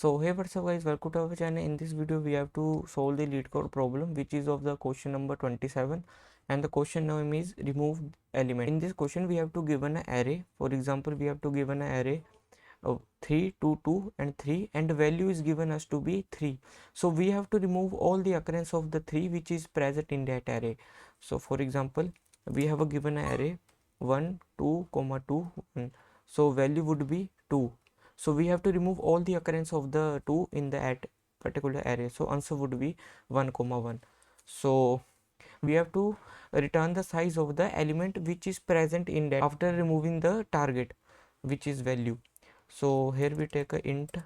So hey, what's up guys, welcome to our channel. In this video we have to solve the Leetcode problem, which is of the question number 27, and the question name is remove element. In this question we have to given an array. For example, we have to given an array of 3, 2, 2 and 3, and the value is given us to be 3. So we have to remove all the occurrence of the 3 which is present in that array. So for example, we have a given array 1, 2, 2, 1. So value would be 2. So we have to remove all the occurrence of the 2 in that particular array. So answer would be 1, 1. So we have to return the size of the element which is present in that after removing the target, which is value. So here we take a int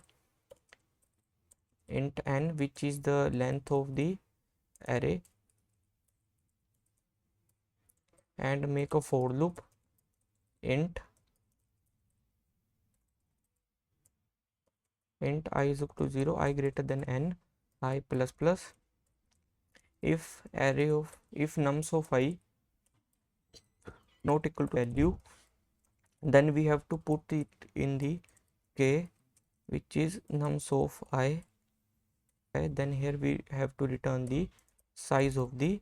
n, which is the length of the array, and make a for loop int I is equal to 0, I greater than n, I plus plus. If nums of I not equal to value, then we have to put it in the k, which is nums of I. Then here we have to return the size of the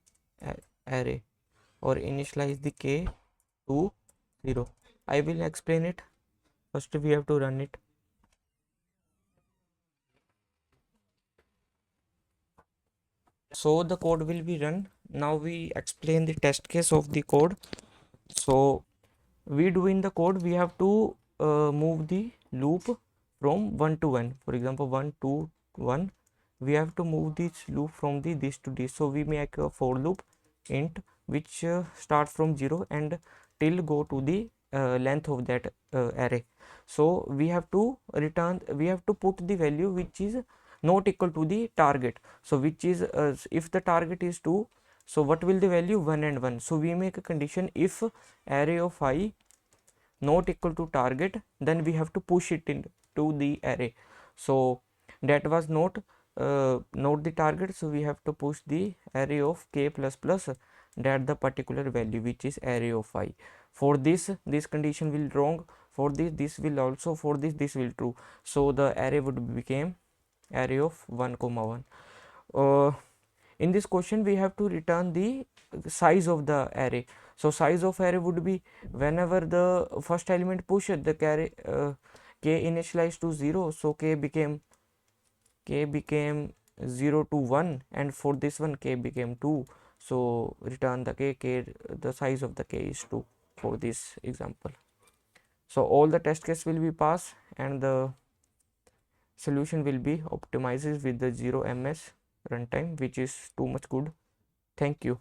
array, or initialize the k to 0. I will explain it. First we have to run it. So the code will be run. Now we explain the test case of the code. So we do in the code, we have to move the loop from 1 to 1. For example, 1 2 1, we have to move this loop from the this to this. So we make a for loop int which starts from 0 and till go to the length of that array. So we have to put the value which is not equal to the target. So which is if the target is 2, so what will the value? 1 and 1. So we make a condition, if array of I not equal to target, then we have to push it into the array. So that was not the target, so we have to push the array of k plus plus that the particular value which is array of I. For this condition will wrong, for this will also, for this will true. So the array would become array of 1, 1. In this question we have to return the size of the array. So size of array would be, whenever the first element push the carry k initialized to 0, so k became 0 to 1, and for this one k became 2. So return the k, the size of the k is 2 for this example. So all the test case will be passed, and the solution will be optimized with the 0 ms runtime, which is too much good. Thank you.